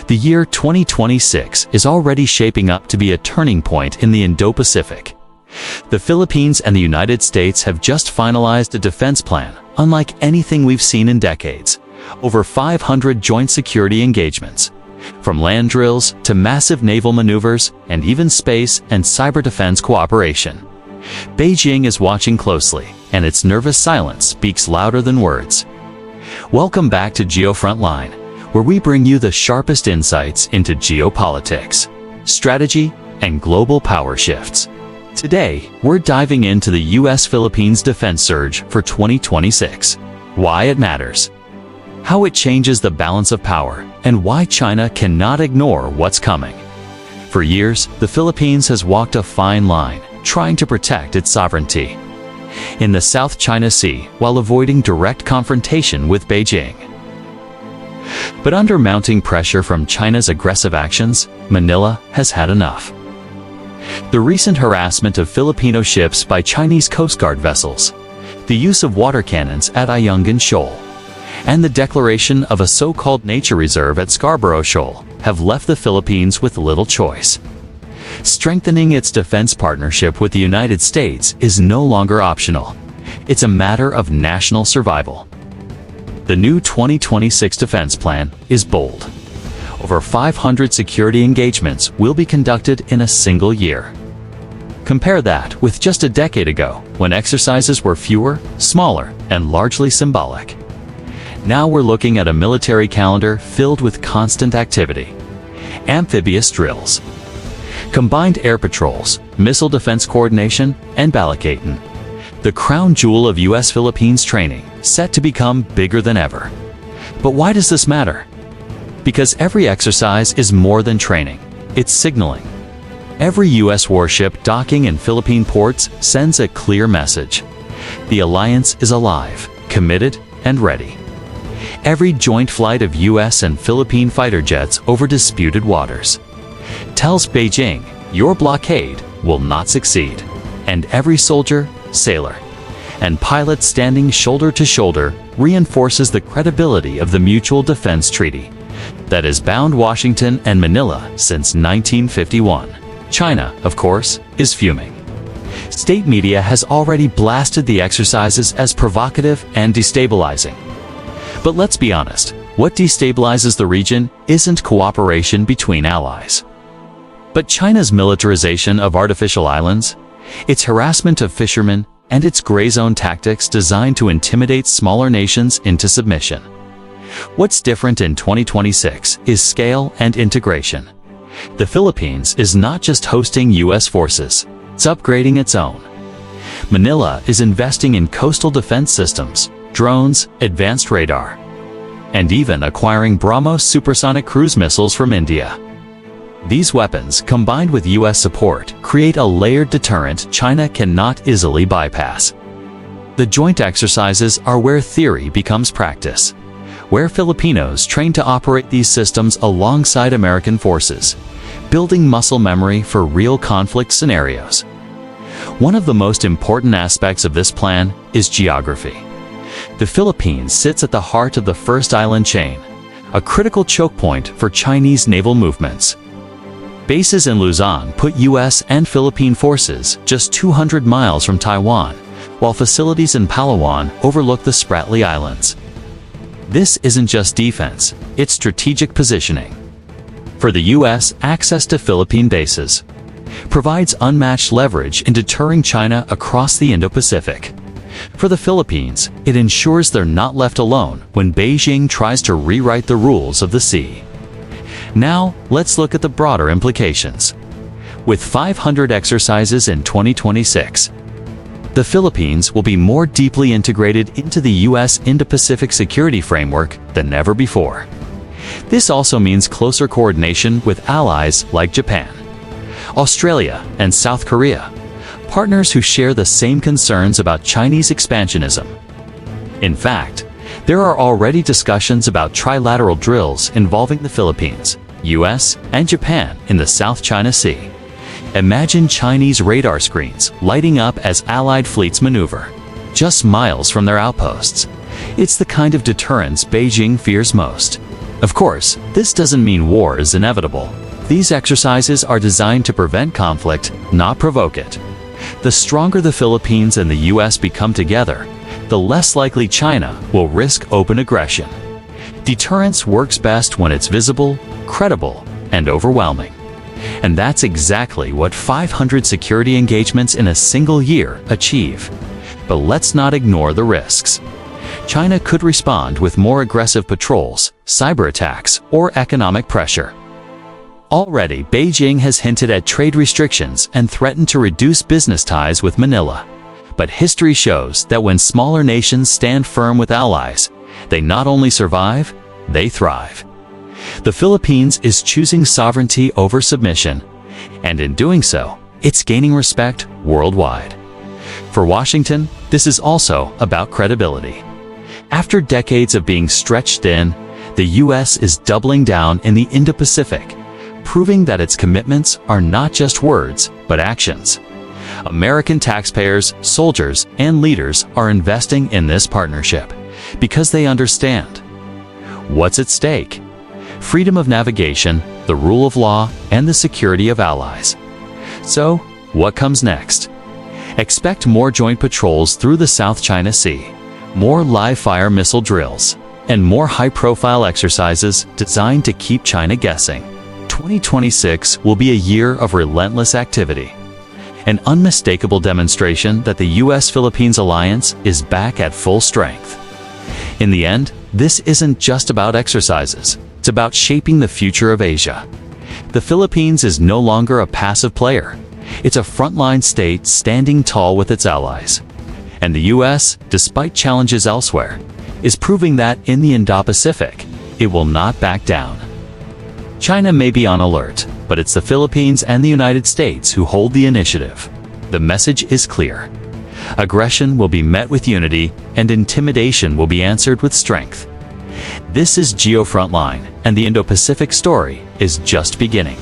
The year 2026 is already shaping up to be a turning point in the Indo-Pacific. The Philippines and the United States have just finalized a defense plan, unlike anything we've seen in decades. Over 500 joint security engagements, from land drills to massive naval maneuvers and even space and cyber defense cooperation. Beijing is watching closely, and its nervous silence speaks louder than words. Welcome back to GeoFrontline, where we bring you the sharpest insights into geopolitics, strategy, and global power shifts. Today, we're diving into the US-Philippines defense surge for 2026, why it matters, how it changes the balance of power, and why China cannot ignore what's coming. For years, the Philippines has walked a fine line, trying to protect its sovereignty in the South China Sea while avoiding direct confrontation with Beijing. But under mounting pressure from China's aggressive actions, Manila has had enough. The recent harassment of Filipino ships by Chinese Coast Guard vessels, the use of water cannons at Ayungin Shoal, and the declaration of a so-called nature reserve at Scarborough Shoal have left the Philippines with little choice. Strengthening its defense partnership with the United States is no longer optional. It's a matter of national survival. The new 2026 defense plan is bold. Over 500 security engagements will be conducted in a single year. Compare that with just a decade ago, when exercises were fewer, smaller, and largely symbolic. Now we're looking at a military calendar filled with constant activity. Amphibious drills, combined air patrols, missile defense coordination, and Heightened, the crown jewel of US-Philippines training, set to become bigger than ever. But why does this matter? Because every exercise is more than training, it's signaling. Every US warship docking in Philippine ports sends a clear message. The alliance is alive, committed, and ready. Every joint flight of US and Philippine fighter jets over disputed waters tells Beijing, your blockade will not succeed. And every soldier, sailor, and pilot standing shoulder to shoulder reinforces the credibility of the Mutual Defense Treaty that has bound Washington and Manila since 1951. China, of course, is fuming. State media has already blasted the exercises as provocative and destabilizing. But let's be honest, what destabilizes the region isn't cooperation between allies, but China's militarization of artificial islands, its harassment of fishermen, and its gray zone tactics designed to intimidate smaller nations into submission. What's different in 2026 is scale and integration. The Philippines is not just hosting US forces, it's upgrading its own. Manila is investing in coastal defense systems, drones, advanced radar, and even acquiring BrahMos supersonic cruise missiles from India. These weapons, combined with US support, create a layered deterrent China cannot easily bypass. The joint exercises are where theory becomes practice, where Filipinos train to operate these systems alongside American forces, building muscle memory for real conflict scenarios. One of the most important aspects of this plan is geography. The Philippines sits at the heart of the first island chain, a critical choke point for Chinese naval movements. Bases in Luzon put US and Philippine forces just 200 miles from Taiwan, while facilities in Palawan overlook the Spratly Islands. This isn't just defense, it's strategic positioning. For the US, access to Philippine bases provides unmatched leverage in deterring China across the Indo-Pacific. For the Philippines, it ensures they're not left alone when Beijing tries to rewrite the rules of the sea. Now, let's look at the broader implications. With 500 exercises in 2026, the Philippines will be more deeply integrated into the US Indo-Pacific security framework than ever before. This also means closer coordination with allies like Japan, Australia, and South Korea, partners who share the same concerns about Chinese expansionism. In fact, there are already discussions about trilateral drills involving the Philippines, US, and Japan in the South China Sea. Imagine Chinese radar screens lighting up as Allied fleets maneuver, just miles from their outposts. It's the kind of deterrence Beijing fears most. Of course, this doesn't mean war is inevitable. These exercises are designed to prevent conflict, not provoke it. The stronger the Philippines and the US become together, the less likely China will risk open aggression. Deterrence works best when it's visible, credible, and overwhelming. And that's exactly what 500 security engagements in a single year achieve. But let's not ignore the risks. China could respond with more aggressive patrols, cyber attacks, or economic pressure. Already, Beijing has hinted at trade restrictions and threatened to reduce business ties with Manila. But history shows that when smaller nations stand firm with allies, they not only survive, they thrive. The Philippines is choosing sovereignty over submission, and in doing so, it's gaining respect worldwide. For Washington, this is also about credibility. After decades of being stretched thin, the US is doubling down in the Indo-Pacific, proving that its commitments are not just words, but actions. American taxpayers, soldiers, and leaders are investing in this partnership because they understand. What's at stake? Freedom of navigation, the rule of law, and the security of allies. So, what comes next? Expect more joint patrols through the South China Sea, more live-fire missile drills, and more high-profile exercises designed to keep China guessing. 2026 will be a year of relentless activity, an unmistakable demonstration that the US-Philippines alliance is back at full strength. In the end, this isn't just about exercises, it's about shaping the future of Asia. The Philippines is no longer a passive player. It's a frontline state standing tall with its allies. And the US, despite challenges elsewhere, is proving that in the Indo-Pacific, it will not back down. China may be on alert, but it's the Philippines and the United States who hold the initiative. The message is clear. Aggression will be met with unity, and intimidation will be answered with strength. This is Geo Frontline, and the Indo-Pacific story is just beginning.